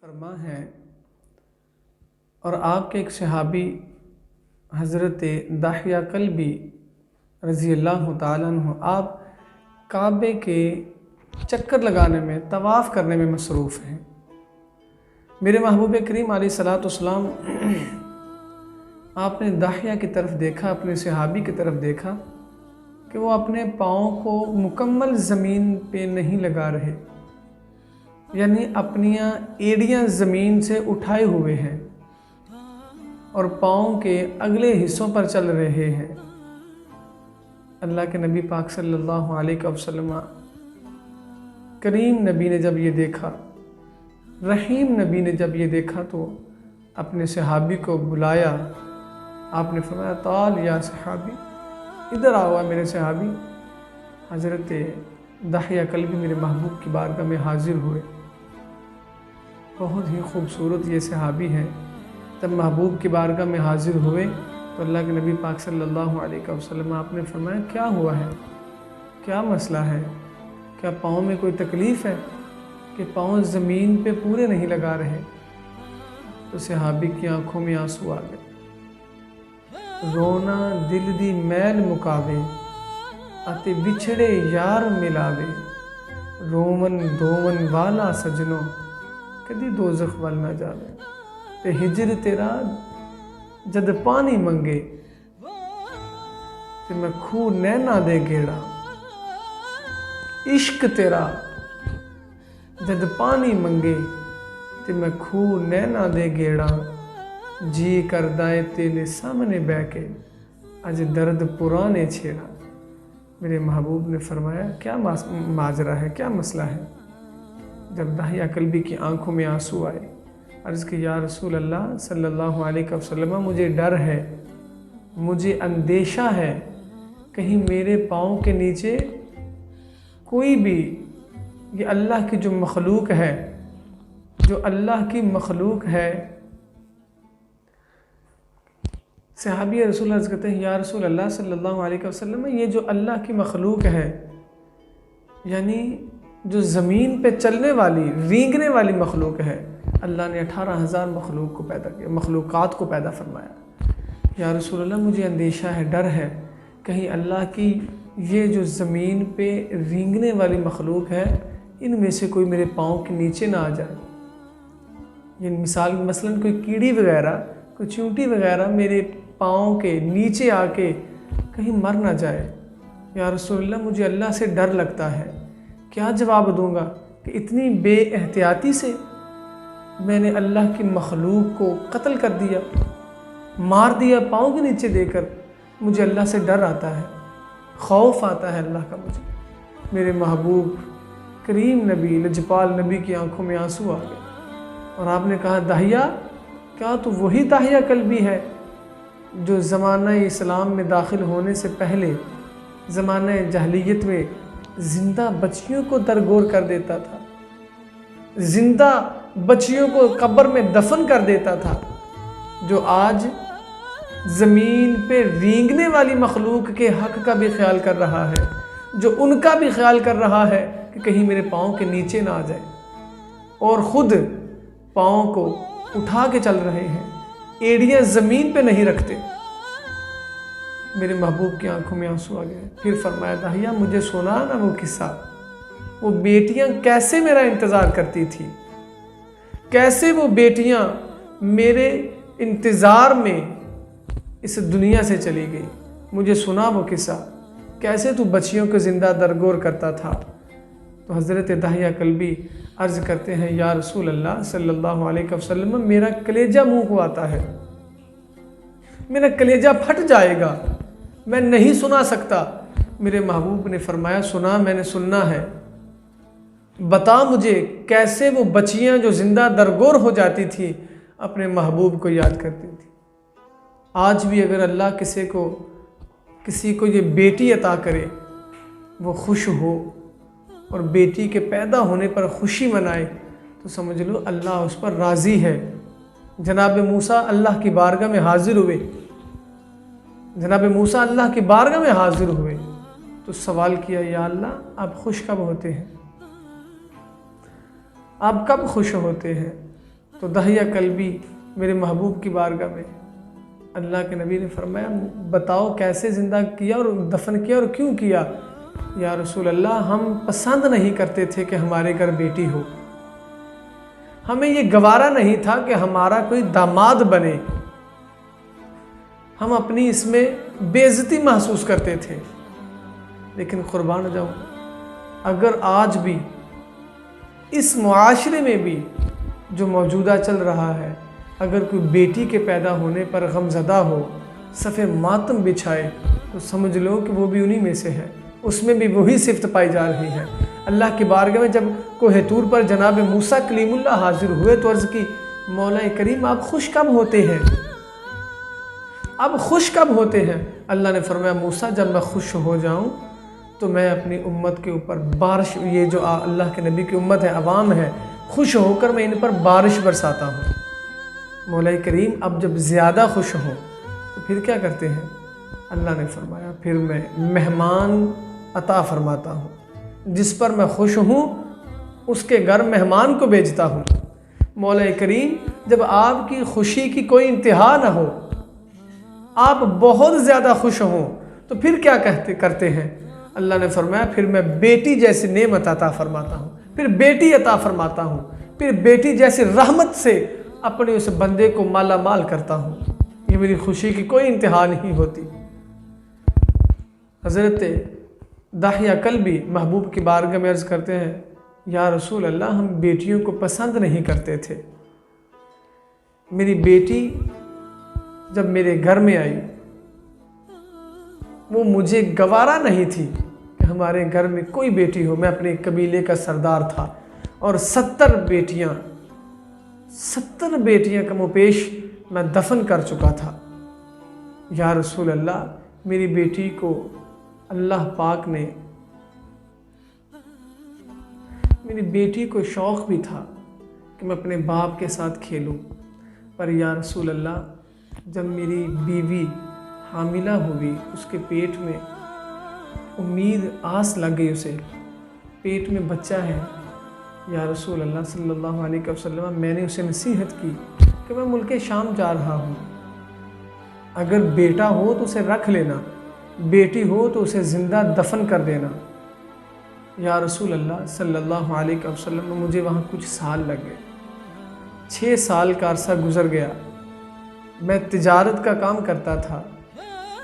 فرما ہے اور آپ کے ایک صحابی حضرت داحیہ کلبی رضی اللہ تعالیٰ عنہ آپ کعبے کے چکر لگانے میں طواف کرنے میں مصروف ہیں۔ میرے محبوب کریم علیہ الصلوۃ والسلام آپ نے داحیہ کی طرف دیکھا، اپنے صحابی کی طرف دیکھا کہ وہ اپنے پاؤں کو مکمل زمین پہ نہیں لگا رہے، یعنی اپنیاں ایڑیاں زمین سے اٹھائے ہوئے ہیں اور پاؤں کے اگلے حصوں پر چل رہے ہیں۔ اللہ کے نبی پاک صلی اللہ علیہ وسلم کریم نبی نے جب یہ دیکھا، رحیم نبی نے جب یہ دیکھا تو اپنے صحابی کو بلایا۔ آپ نے فرمایا تعال یا صحابی، ادھر آؤ میرے صحابی۔ حضرت داحیہ کلبی میرے محبوب کی بارگاہ میں حاضر ہوئے۔ بہت ہی خوبصورت یہ صحابی ہیں۔ جب محبوب کی بارگاہ میں حاضر ہوئے تو اللہ کے نبی پاک صلی اللہ علیہ وسلم آپ نے فرمایا کیا ہوا ہے، کیا مسئلہ ہے، کیا پاؤں میں کوئی تکلیف ہے کہ پاؤں زمین پہ پورے نہیں لگا رہے؟ تو صحابی کی آنکھوں میں آنسو آ گئے۔ رونا دل دی میل مکاوے اتے بچھڑے یار ملاوے، رومن دومن والا سجنوں کدی دوزخ ول نہ جاوے، تے ہجر تیرا جد پانی منگے تے میں کھو نینا دے گیڑا، عشق تیرا جد پانی منگے تے میں کھو نینا دے گیڑا، جی کردائے تیرے سامنے بہ کے اج درد پرانے چھیڑا۔ میرے محبوب نے فرمایا کیا ماجرا ہے، کیا مسئلہ ہے؟ جب داحیہ کلبی کی آنکھوں میں آنسو آئے، عرض کہ یا رسول اللہ صلی اللہ علیہ وسلم مجھے ڈر ہے، مجھے اندیشہ ہے کہیں میرے پاؤں کے نیچے کوئی بھی یہ اللہ کی جو مخلوق ہے، جو اللہ کی مخلوق ہے۔ صحابی رسول اللہ کہتے ہیں یا رسول اللہ صلی اللہ علیہ وسلم یہ جو اللہ کی مخلوق ہے، یعنی جو زمین پہ چلنے والی رینگنے والی مخلوق ہے، اللہ نے 18,000 مخلوق کو پیدا کیا، مخلوقات کو پیدا فرمایا۔ یا رسول اللہ مجھے اندیشہ ہے، ڈر ہے کہیں اللہ کی یہ جو زمین پہ رینگنے والی مخلوق ہے ان میں سے کوئی میرے پاؤں کے نیچے نہ آ جائے، یہ مثلاً کوئی کیڑی وغیرہ، کوئی چیونٹی وغیرہ میرے پاؤں کے نیچے آ کے کہیں مر نہ جائے۔ یا رسول اللہ مجھے اللہ سے ڈر لگتا ہے، کیا جواب دوں گا کہ اتنی بے احتیاطی سے میں نے اللہ کی مخلوق کو قتل کر دیا، مار دیا پاؤں کے نیچے دے کر؟ مجھے اللہ سے ڈر آتا ہے، خوف آتا ہے اللہ کا مجھے۔ میرے محبوب کریم نبی لجپال نبی کی آنکھوں میں آنسو آ گئے اور آپ نے کہا داحیہ کیا تو وہی داحیہ کلبی ہے جو زمانہ اسلام میں داخل ہونے سے پہلے زمانہ جاہلیت میں زندہ بچیوں کو درگور کر دیتا تھا، زندہ بچیوں کو قبر میں دفن کر دیتا تھا، جو آج زمین پہ رینگنے والی مخلوق کے حق کا بھی خیال کر رہا ہے، جو ان کا بھی خیال کر رہا ہے کہ کہیں میرے پاؤں کے نیچے نہ آ جائے، اور خود پاؤں کو اٹھا کے چل رہے ہیں، ایڑیاں زمین پہ نہیں رکھتے۔ میرے محبوب کی آنکھوں میں آنسو آ گئے۔ پھر فرمایا داحیہ مجھے سنا نا وہ قصہ، وہ بیٹیاں کیسے میرا انتظار کرتی تھی، کیسے وہ بیٹیاں میرے انتظار میں اس دنیا سے چلی گئی، مجھے سنا وہ قصہ، کیسے تو بچیوں کو زندہ درگور کرتا تھا۔ تو حضرت داحیہ کلبی عرض کرتے ہیں یا رسول اللہ صلی اللہ علیہ وسلم میرا کلیجہ منہ کو آتا ہے، میرا کلیجہ پھٹ جائے گا، میں نہیں سنا سکتا۔ میرے محبوب نے فرمایا سنا، میں نے سننا ہے، بتا مجھے کیسے وہ بچیاں جو زندہ درگور ہو جاتی تھی اپنے محبوب کو یاد کرتی تھی۔ آج بھی اگر اللہ کسی کو یہ بیٹی عطا کرے، وہ خوش ہو اور بیٹی کے پیدا ہونے پر خوشی منائے تو سمجھ لو اللہ اس پر راضی ہے۔ جناب موسیٰ اللہ کی بارگاہ میں حاضر ہوئے، جناب موسیٰ اللہ کی بارگاہ میں حاضر ہوئے تو سوال کیا یا اللہ آپ خوش کب ہوتے ہیں، آپ کب خوش ہوتے ہیں؟ تو داہیہ قلبی میرے محبوب کی بارگاہ میں اللہ کے نبی نے فرمایا بتاؤ کیسے زندہ کیا اور دفن کیا اور کیوں کیا؟ یا رسول اللہ ہم پسند نہیں کرتے تھے کہ ہمارے گھر بیٹی ہو، ہمیں یہ گوارا نہیں تھا کہ ہمارا کوئی داماد بنے، ہم اپنی اس میں بے عزتی محسوس کرتے تھے۔ لیکن قربان جاؤں، اگر آج بھی اس معاشرے میں بھی جو موجودہ چل رہا ہے، اگر کوئی بیٹی کے پیدا ہونے پر غمزدہ ہو، صف ماتم بچھائے، تو سمجھ لو کہ وہ بھی انہی میں سے ہے، اس میں بھی وہی صفت پائی جا رہی ہے۔ اللہ کی بارگاہ میں جب کوہ طور پر جناب موسیٰ کلیم اللہ حاضر ہوئے تو عرض کی مولا کریم آپ خوش کب ہوتے ہیں؟ اب خوش کب ہوتے ہیں؟ اللہ نے فرمایا موسیٰ جب میں خوش ہو جاؤں تو میں اپنی امت کے اوپر بارش، یہ جو اللہ کے نبی کی امت ہے، عوام ہے، خوش ہو کر میں ان پر بارش برساتا ہوں۔ مولا کریم اب جب زیادہ خوش ہوں تو پھر کیا کرتے ہیں؟ اللہ نے فرمایا پھر میں مہمان عطا فرماتا ہوں، جس پر میں خوش ہوں اس کے گھر مہمان کو بھیجتا ہوں۔ مولا کریم جب آپ کی خوشی کی کوئی انتہا نہ ہو، آپ بہت زیادہ خوش ہوں تو پھر کیا کرتے ہیں؟ اللہ نے فرمایا پھر میں بیٹی جیسی نعمت عطا فرماتا ہوں، پھر بیٹی عطا فرماتا ہوں، پھر بیٹی جیسی رحمت سے اپنے اس بندے کو مالا مال کرتا ہوں۔ یہ میری خوشی کی کوئی انتہا نہیں ہوتی۔ حضرت داہیہ قلبی محبوب کی بارگاہ میں عرض کرتے ہیں یا رسول اللہ ہم بیٹیوں کو پسند نہیں کرتے تھے، میری بیٹی جب میرے گھر میں آئی وہ مجھے گوارا نہیں تھی کہ ہمارے گھر میں کوئی بیٹی ہو۔ میں اپنے قبیلے کا سردار تھا اور 70 بیٹیاں کم و بیش میں دفن کر چکا تھا۔ یا رسول اللہ میری بیٹی کو اللہ پاک نے، میری بیٹی کو شوق بھی تھا کہ میں اپنے باپ کے ساتھ کھیلوں، پر یا رسول اللہ جب میری بیوی حاملہ ہوئی، اس کے پیٹ میں امید آس لگ گئی، اسے پیٹ میں بچہ ہے، یا رسول اللہ صلی اللہ علیہ وسلم میں نے اسے نصیحت کی کہ میں ملک شام جا رہا ہوں، اگر بیٹا ہو تو اسے رکھ لینا، بیٹی ہو تو اسے زندہ دفن کر دینا۔ یا رسول اللہ صلی اللہ علیہ وسلم مجھے وہاں کچھ سال لگ گئے، 6 سال کا عرصہ گزر گیا۔ میں تجارت کا کام کرتا تھا،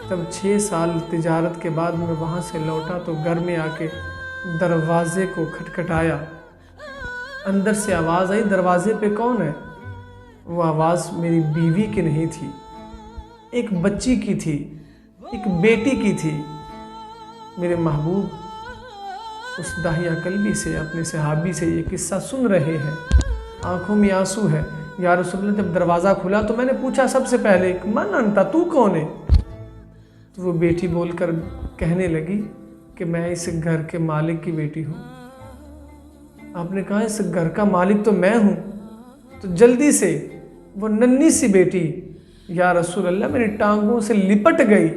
تب 6 سال تجارت کے بعد میں وہاں سے لوٹا تو گھر میں آ کے دروازے کو کھٹکھٹایا، اندر سے آواز آئی دروازے پہ کون ہے؟ وہ آواز میری بیوی کی نہیں تھی، ایک بچی کی تھی، ایک بیٹی کی تھی۔ میرے محبوب اس داہیہ قلبی سے، اپنے صحابی سے یہ قصہ سن رہے ہیں، آنکھوں میں آنسو ہے۔ یا رسول اللہ جب دروازہ کھلا تو میں نے پوچھا سب سے پہلے من انتا، تو کون ہے؟ تو وہ بیٹی بول کر کہنے لگی کہ میں اس گھر کے مالک کی بیٹی ہوں۔ آپ نے کہا اس گھر کا مالک تو میں ہوں؟ تو جلدی سے وہ ننھی سی بیٹی یا رسول اللہ میری ٹانگوں سے لپٹ گئی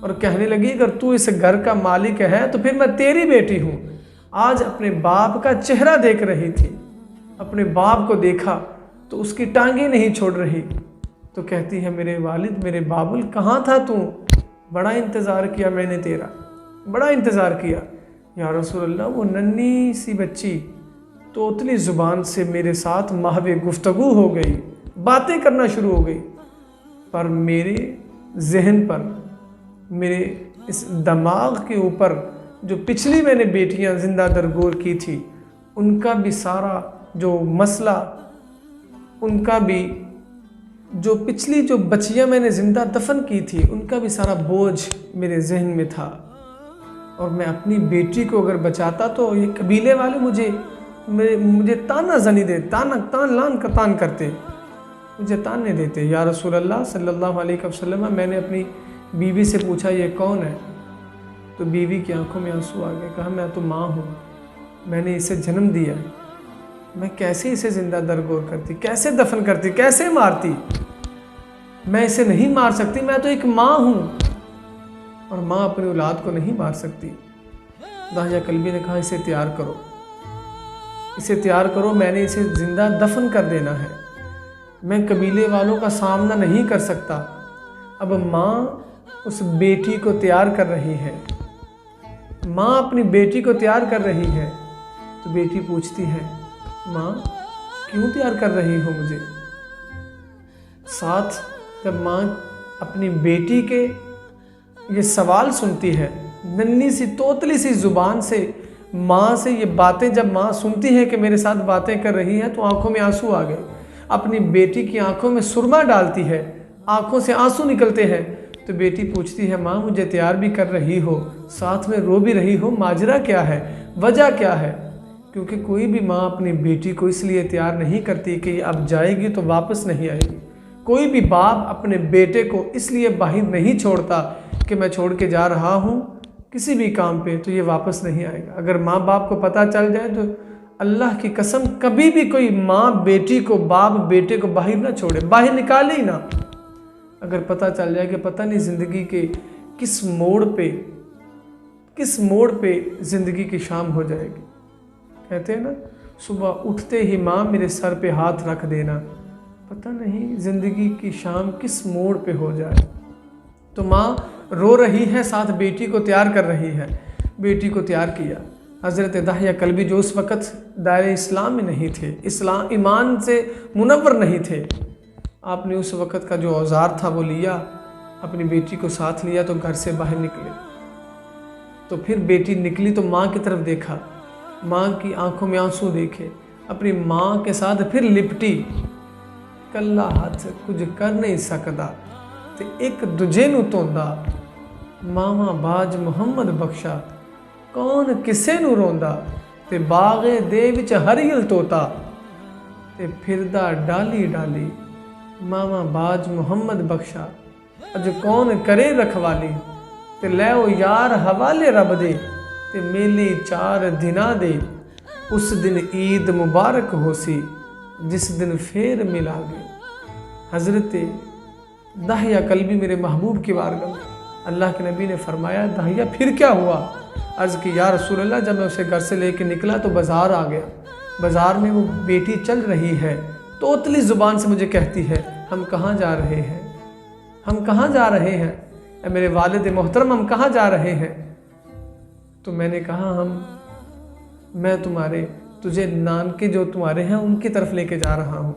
اور کہنے لگی اگر تو اس گھر کا مالک ہے تو پھر میں تیری بیٹی ہوں۔ آج اپنے باپ کا چہرہ دیکھ رہی تھی، اپنے باپ کو دیکھا تو اس کی ٹانگیں نہیں چھوڑ رہی، تو کہتی ہے میرے والد، میرے بابل کہاں تھا تو؟ بڑا انتظار کیا میں نے تیرا، بڑا انتظار کیا۔ یا رسول اللہ وہ ننھی سی بچی توتلی زبان سے میرے ساتھ محو گفتگو ہو گئی، باتیں کرنا شروع ہو گئی، پر میرے ذہن پر، میرے اس دماغ کے اوپر جو پچھلی میں نے بیٹیاں زندہ درگور کی تھی ان کا بھی سارا جو مسئلہ، ان کا بھی جو پچھلی جو بچیاں میں نے زندہ دفن کی تھی ان کا بھی سارا بوجھ میرے ذہن میں تھا، اور میں اپنی بیٹی کو اگر بچاتا تو یہ قبیلے والے مجھے تانا زنی دے، تان کرتے، مجھے تانے دیتے۔ یا رسول اللہ صلی اللہ علیہ وسلم میں نے اپنی بیوی سے پوچھا یہ کون ہے؟ تو بیوی کی آنکھوں میں آنسو آ گئے، کہا میں تو ماں ہوں، میں نے اسے جنم دیا، میں کیسے اسے زندہ درگور کرتی، کیسے دفن کرتی، کیسے مارتی؟ میں اسے نہیں مار سکتی، میں تو ایک ماں ہوں، اور ماں اپنی اولاد کو نہیں مار سکتی۔ داہیہ قلبی نے کہا اسے تیار کرو، اسے تیار کرو، میں نے اسے زندہ دفن کر دینا ہے۔ میں قبیلے والوں کا سامنا نہیں کر سکتا۔ اب ماں اس بیٹی کو تیار کر رہی ہے، ماں اپنی بیٹی کو تیار کر رہی ہے، تو بیٹی پوچھتی ہے ماں کیوں تیار کر رہی ہو مجھے؟ ساتھ جب ماں اپنی بیٹی کے یہ سوال سنتی ہے، ننھی سی توتلی سی زبان سے ماں سے یہ باتیں جب ماں سنتی ہے کہ میرے ساتھ باتیں کر رہی ہے، تو آنکھوں میں آنسو آ گئے۔ اپنی بیٹی کی آنکھوں میں سرما ڈالتی ہے، آنکھوں سے آنسو نکلتے ہیں، تو بیٹی پوچھتی ہے ماں مجھے تیار بھی کر رہی ہو، ساتھ میں رو بھی رہی ہو، ماجرا کیا ہے، وجہ کیا ہے؟ کیونکہ کوئی بھی ماں اپنی بیٹی کو اس لیے تیار نہیں کرتی کہ یہ اب جائے گی تو واپس نہیں آئے گی۔ کوئی بھی باپ اپنے بیٹے کو اس لیے باہر نہیں چھوڑتا کہ میں چھوڑ کے جا رہا ہوں کسی بھی کام پہ تو یہ واپس نہیں آئے گا۔ اگر ماں باپ کو پتہ چل جائے تو اللہ کی قسم کبھی بھی کوئی ماں بیٹی کو، باپ بیٹے کو باہر نہ چھوڑے، باہر نکالے ہی نہ۔ اگر پتہ چل جائے کہ پتہ نہیں زندگی کے کس موڑ پہ زندگی کی شام ہو جائے گی۔ کہتے ہیں نا صبح اٹھتے ہی ماں میرے سر پہ ہاتھ رکھ دینا، پتہ نہیں زندگی کی شام کس موڑ پہ ہو جائے۔ تو ماں رو رہی ہے، ساتھ بیٹی کو تیار کر رہی ہے۔ بیٹی کو تیار کیا۔ حضرت داہیہ کلبی جو اس وقت دائرہ اسلام میں نہیں تھے، ایمان سے منور نہیں تھے، آپ نے اس وقت کا جو اوزار تھا وہ لیا، اپنی بیٹی کو ساتھ لیا تو گھر سے باہر نکلے۔ تو پھر بیٹی نکلی تو ماں کی طرف دیکھا، ماں کی آنکھوں میں آنسو دیکھے، اپنی ماں کے ساتھ پھر لپٹی۔ کلا ہاتھ کچھ کر نہیں سکدا تے ایک دجے نو توندا، ماما باج محمد بخشا کون کسے نو روندا، تے باغے دے وچ ہریل توتا تے پھردا ڈالی ڈالی، ماما باج محمد بخشا اج کون کرے رکھوالی، تے لے او یار حوالے رب دے تے میلی 4 دناں دے، اس دن عید مبارک ہو سی جس دن پھر ملا گے۔ حضرت داہیہ کلبی میرے محبوب کی بارگاہ میں اللہ کے نبی نے فرمایا داہیہ پھر کیا ہوا؟ عرض کی یا رسول اللہ جب میں اسے گھر سے لے کے نکلا تو بازار آ گیا، بازار میں وہ بیٹی چل رہی ہے، توتلی زبان سے مجھے کہتی ہے ہم کہاں جا رہے ہیں، ہم کہاں جا رہے ہیں اے میرے والد محترم، ہم کہاں جا رہے ہیں؟ تو میں نے کہا میں تجھے نانکے جو تمہارے ہیں ان کی طرف لے کے جا رہا ہوں،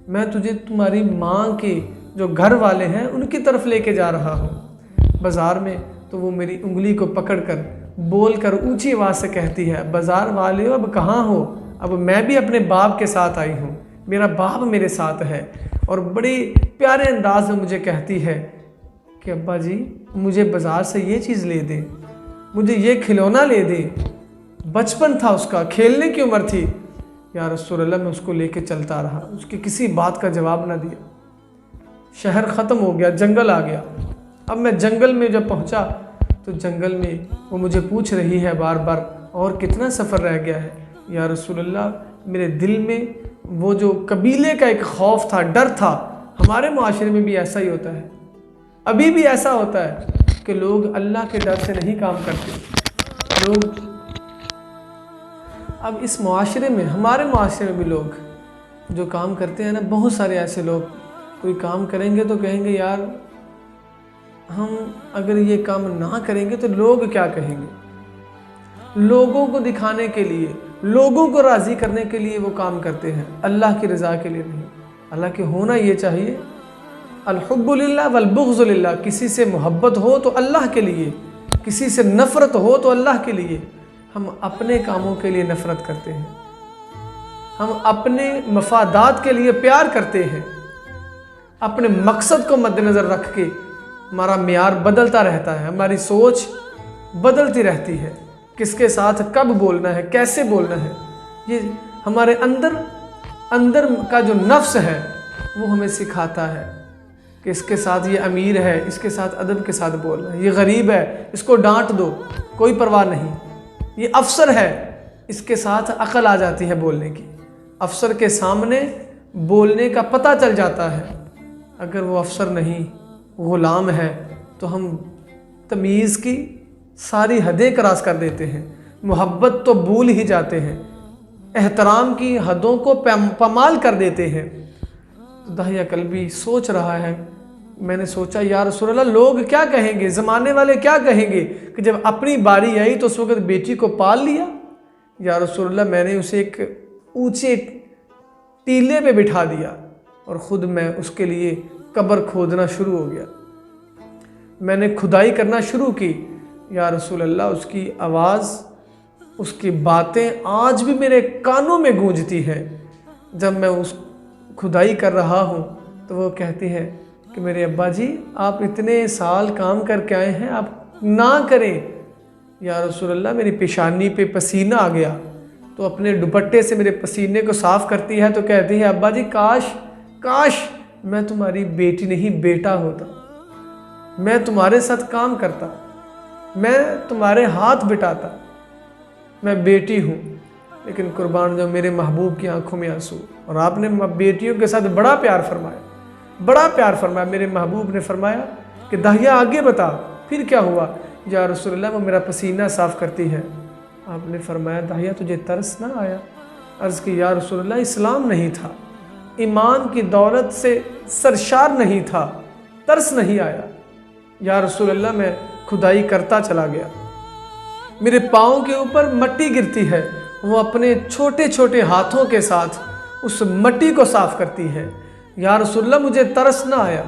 میں تجھے تمہاری ماں کے جو گھر والے ہیں ان کی طرف لے کے جا رہا ہوں۔ بازار میں تو وہ میری انگلی کو پکڑ کر بول کر اونچی آواز سے کہتی ہے بازار والے اب کہاں ہو؟ اب میں بھی اپنے باپ کے ساتھ آئی ہوں، میرا باپ میرے ساتھ ہے، اور بڑی پیارے انداز میں مجھے کہتی ہے کہ ابا جی مجھے بازار سے یہ چیز لے دیں، مجھے یہ کھلونا لے دیں، بچپن تھا اس کا، کھیلنے کی عمر تھی۔ یا رسول اللہ میں اس کو لے کے چلتا رہا، اس کی کسی بات کا جواب نہ دیا۔ شہر ختم ہو گیا، جنگل آ گیا۔ اب میں جنگل میں جب پہنچا تو جنگل میں وہ مجھے پوچھ رہی ہے بار بار اور کتنا سفر رہ گیا ہے؟ یا رسول اللہ میرے دل میں وہ جو قبیلے کا ایک خوف تھا، ڈر تھا۔ ہمارے معاشرے میں بھی ایسا ہی ہوتا ہے، ابھی بھی ایسا ہوتا ہے کہ لوگ اللہ کے ڈر سے نہیں کام کرتے۔ لوگ اب اس معاشرے میں، ہمارے معاشرے میں بھی لوگ جو کام کرتے ہیں نا، بہت سارے ایسے لوگ کوئی کام کریں گے تو کہیں گے یار ہم اگر یہ کام نہ کریں گے تو لوگ کیا کہیں گے؟ لوگوں کو دکھانے کے لیے، لوگوں کو راضی کرنے کے لیے وہ کام کرتے ہیں، اللہ کی رضا کے لیے نہیں۔ حالانکہ ہونا یہ چاہیے الحب للہ والبغض للہ، کسی سے محبت ہو تو اللہ کے لیے، کسی سے نفرت ہو تو اللہ کے لیے۔ ہم اپنے کاموں کے لیے نفرت کرتے ہیں، ہم اپنے مفادات کے لیے پیار کرتے ہیں، اپنے مقصد کو مد نظر رکھ کے ہمارا معیار بدلتا رہتا ہے، ہماری سوچ بدلتی رہتی ہے، کس کے ساتھ کب بولنا ہے، کیسے بولنا ہے۔ یہ ہمارے اندر کا جو نفس ہے وہ ہمیں سکھاتا ہے کہ اس کے ساتھ یہ امیر ہے، اس کے ساتھ ادب کے ساتھ بولنا ہے، یہ غریب ہے اس کو ڈانٹ دو کوئی پرواہ نہیں، یہ افسر ہے اس کے ساتھ عقل آ جاتی ہے بولنے کی، افسر کے سامنے بولنے کا پتہ چل جاتا ہے۔ اگر وہ افسر نہیں، غلام ہے تو ہم تمیز کی ساری حدیں کراس کر دیتے ہیں، محبت تو بھول ہی جاتے ہیں، احترام کی حدوں کو پامال کر دیتے ہیں۔ تو داہیہ کلبی سوچ رہا ہے، میں نے سوچا یا رسول اللہ لوگ کیا کہیں گے، زمانے والے کیا کہیں گے کہ جب اپنی باری آئی تو اس وقت بیٹی کو پال لیا۔ یا رسول اللہ میں نے اسے ایک اونچے ٹیلے پہ بٹھا دیا اور خود میں اس کے لیے قبر کھودنا شروع ہو گیا۔ میں نے کھدائی کرنا شروع کی۔ یا رسول اللہ اس کی آواز، اس کی باتیں آج بھی میرے کانوں میں گونجتی ہیں۔ جب میں اس کھدائی کر رہا ہوں تو وہ کہتی ہے کہ میرے ابا جی آپ اتنے سال کام کر کے آئے ہیں، آپ نہ کریں۔ یا رسول اللہ میری پیشانی پہ پسینہ آ گیا تو اپنے دوپٹے سے میرے پسینے کو صاف کرتی ہے تو کہتی ہے ابا جی کاش میں تمہاری بیٹی نہیں بیٹا ہوتا، میں تمہارے ساتھ کام کرتا، میں تمہارے ہاتھ بٹاتا، میں بیٹی ہوں۔ لیکن قربان جو میرے محبوب کی آنکھوں میں آنسو، اور آپ نے بیٹیوں کے ساتھ بڑا پیار فرمایا۔ میرے محبوب نے فرمایا کہ داہیہ آگے بتا پھر کیا ہوا۔ یا رسول اللہ وہ میرا پسینہ صاف کرتی ہے۔ آپ نے فرمایا داہیہ تجھے ترس نہ آیا؟ عرض کی یا رسول اللہ اسلام نہیں تھا، ایمان کی دولت سے سرشار نہیں تھا، ترس نہیں آیا۔ یا رسول اللہ میں کھدائی کرتا چلا گیا، میرے پاؤں کے اوپر مٹی گرتی ہے، وہ اپنے چھوٹے چھوٹے ہاتھوں کے ساتھ اس مٹی کو صاف کرتی ہے۔ یا رسول اللہ مجھے ترس نہ آیا۔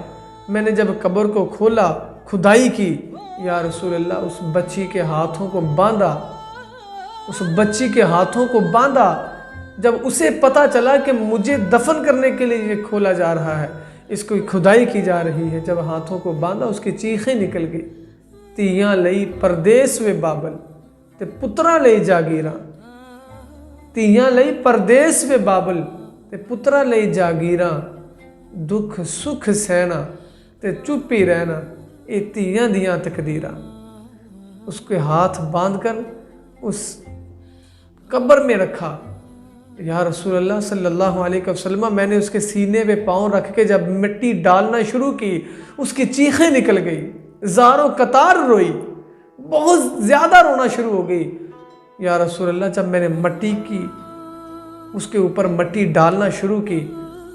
میں نے جب قبر کو کھولا، کھدائی کی، یا رسول اللہ اس بچی کے ہاتھوں کو باندھا۔ جب اسے پتہ چلا کہ مجھے دفن کرنے کے لیے یہ کھولا جا رہا ہے، اس کو کھدائی کی جا رہی ہے، جب ہاتھوں کو باندھا اس کی چیخیں نکل گئی، تیاں لئی پردیس وے بابل تے پترا لئی جاگیراں، تیاں لئی پردیس وے بابل تے پترا لئی جاگیراں، دکھ سکھ سہنا تے چپی رہنا، اے تیاں دیاں تقدیراں۔ اس کے ہاتھ باندھ کر اس قبر میں رکھا۔ یا رسول اللہ صلی اللہ علیہ وسلم میں نے اس کے سینے پہ پاؤں رکھ کے جب مٹی ڈالنا شروع کی، اس کی چیخیں نکل گئی، زاروں قطار روئی، بہت زیادہ رونا شروع ہو گئی۔ یا رسول اللہ جب میں نے اس کے اوپر مٹی ڈالنا شروع کی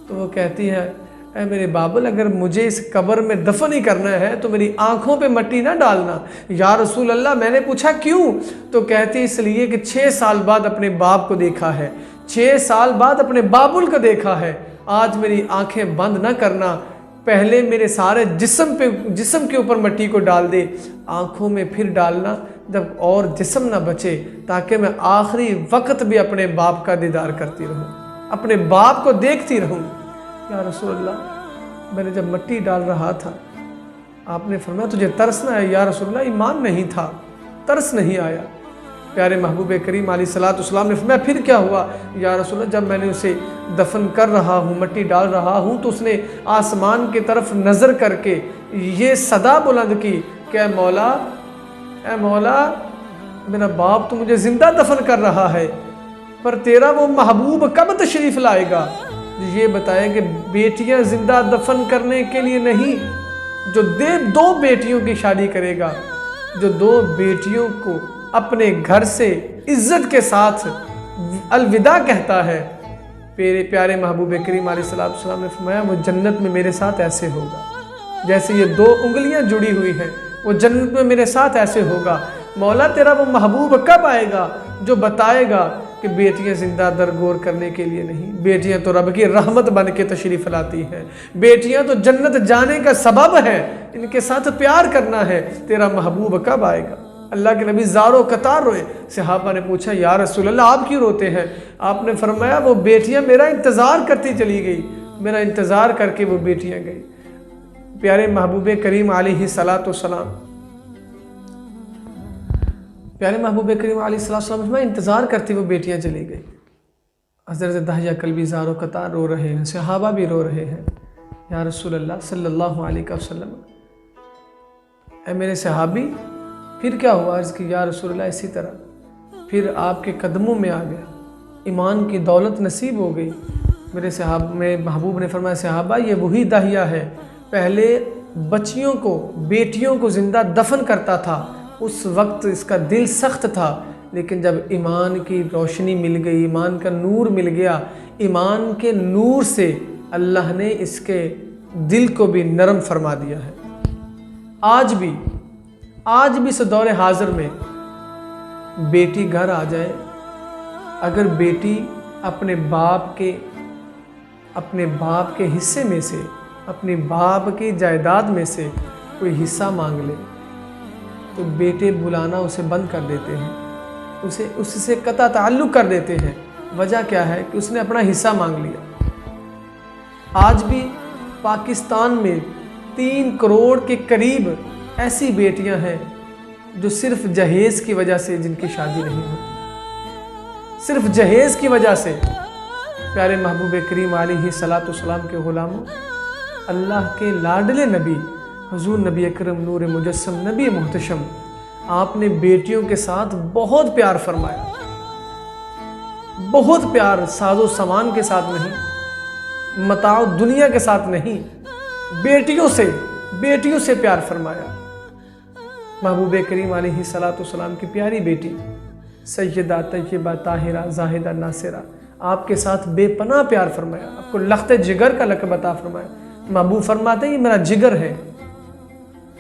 تو وہ کہتی ہے اے میرے بابل اگر مجھے اس قبر میں دفن ہی کرنا ہے تو میری آنکھوں پہ مٹی نہ ڈالنا۔ یا رسول اللہ میں نے پوچھا کیوں؟ تو کہتی اس لیے کہ 6 سال بعد اپنے باپ کو دیکھا ہے، 6 سال بعد اپنے بابل کو دیکھا ہے، آج میری آنکھیں بند نہ کرنا، پہلے میرے سارے جسم کے اوپر مٹی کو ڈال دے، آنکھوں میں پھر ڈالنا جب اور جسم نہ بچے، تاکہ میں آخری وقت بھی اپنے باپ کا دیدار کرتی رہوں، اپنے باپ کو دیکھتی رہوں۔ یا رسول اللہ میں نے جب مٹی ڈال رہا تھا آپ نے فرمایا تجھے ترس نہ آیا؟ یا رسول اللہ ایمان نہیں تھا، ترس نہیں آیا۔ پیارے محبوب کریم علیہ الصلوۃ والسلام نے فرمایا پھر کیا ہوا؟ یا رسول اللہ جب میں نے اسے دفن کر رہا ہوں، مٹی ڈال رہا ہوں، تو اس نے آسمان کی طرف نظر کر کے یہ صدا بلند کی کہ اے مولا میرا باپ تو مجھے زندہ دفن کر رہا ہے، پر تیرا وہ محبوب کب تشریف لائے گا؟ یہ بتائے کہ بیٹیاں زندہ دفن کرنے کے لیے نہیں، جو 2 بیٹیوں کی شادی کرے گا، جو 2 بیٹیوں کو اپنے گھر سے عزت کے ساتھ الوداع کہتا ہے، پیارے محبوب کریم علیہ السلام نے فرمایا وہ جنت میں میرے ساتھ ایسے ہوگا جیسے یہ 2 انگلیاں جڑی ہوئی ہیں، وہ جنت میں میرے ساتھ ایسے ہوگا۔ مولا تیرا وہ محبوب کب آئے گا جو بتائے گا کہ بیٹیاں زندہ درگور کرنے کے لیے نہیں، بیٹیاں تو رب کی رحمت بن کے تشریف لاتی ہیں، بیٹیاں تو جنت جانے کا سبب ہے، ان کے ساتھ پیار کرنا ہے، تیرا محبوب کب آئے گا؟ اللہ کے نبی زاروں قطار روئے۔ صحابہ نے پوچھا یا رسول اللہ آپ کیوں روتے ہیں؟ آپ نے فرمایا وہ بیٹیاں میرا انتظار کرتی چلی گئی، میرا انتظار کر کے وہ بیٹیاں گئی۔ پیارے محبوب کریم علیہ السلام میں انتظار کرتی وہ بیٹیاں چلی گئی۔ حضرت داہیہ کلبی زاروں قطار رو رہے ہیں، صحابہ بھی رو رہے ہیں۔ یا رسول اللہ صلی اللہ علیہ وسلم اے میرے صحابی پھر کیا ہوا؟ عرض کی یا رسول اللہ اسی طرح پھر آپ کے قدموں میں آ گیا، ایمان کی دولت نصیب ہو گئی۔ میرے محبوب نے فرمایا صحابہ یہ وہی داہیہ ہے، پہلے بچیوں کو بیٹیوں کو زندہ دفن کرتا تھا، اس وقت اس کا دل سخت تھا، لیکن جب ایمان کی روشنی مل گئی، ایمان کا نور مل گیا، ایمان کے نور سے اللہ نے اس کے دل کو بھی نرم فرما دیا ہے۔ آج بھی اس دور حاضر میں بیٹی گھر آ جائے، اگر بیٹی اپنے باپ کے حصے میں سے، اپنے باپ کی جائیداد میں سے کوئی حصہ مانگ لے تو بیٹے بلانا اسے بند کر دیتے ہیں، اس سے قطع تعلق کر دیتے ہیں۔ وجہ کیا ہے کہ اس نے اپنا حصہ مانگ لیا۔ آج بھی پاکستان میں 3 کروڑ کے قریب ایسی بیٹیاں ہیں جو صرف جہیز کی وجہ سے جن کی شادی نہیں ہوتی، صرف جہیز کی وجہ سے۔ پیارے محبوب کریم علیہ الصلاۃ والسلام کے غلاموں، اللہ کے لاڈلے نبی حضور نبی اکرم نور مجسم نبی محتشم، آپ نے بیٹیوں کے ساتھ بہت پیار فرمایا، بہت پیار، ساز و سامان کے ساتھ نہیں، متاع دنیا کے ساتھ نہیں، بیٹیوں سے پیار فرمایا۔ محبوب کریم علیہ الصلاۃ والسلام کی پیاری بیٹی سیدہ طیبہ طاہرہ زاہدہ ناصرہ، آپ کے ساتھ بے پناہ پیار فرمایا، آپ کو لخت جگر کا لقب عطا فرمایا۔ محبوب فرماتے ہیں یہ میرا جگر ہے۔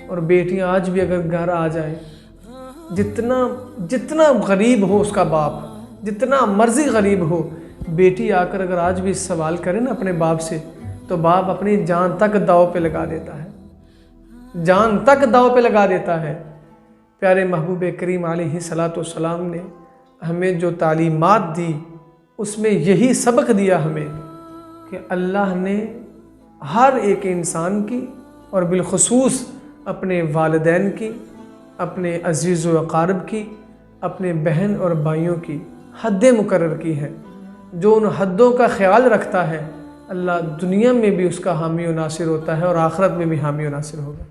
اور بیٹیاں آج بھی اگر گھر آ جائیں، جتنا غریب ہو اس کا باپ، جتنا مرضی غریب ہو، بیٹی آ کر اگر آج بھی سوال کرے نا اپنے باپ سے، تو باپ اپنی جان تک داؤ پہ لگا دیتا ہے، جان تک داؤ پہ لگا دیتا ہے۔ پیارے محبوب کریم علیہ الصلاۃ والسلام نے ہمیں جو تعلیمات دی، اس میں یہی سبق دیا ہمیں کہ اللہ نے ہر ایک انسان کی، اور بالخصوص اپنے والدین کی، اپنے عزیز و اقارب کی، اپنے بہن اور بھائیوں کی حدیں مقرر کی ہیں۔ جو ان حدوں کا خیال رکھتا ہے، اللہ دنیا میں بھی اس کا حامی و ناصر ہوتا ہے اور آخرت میں بھی حامی و ناصر ہوگا۔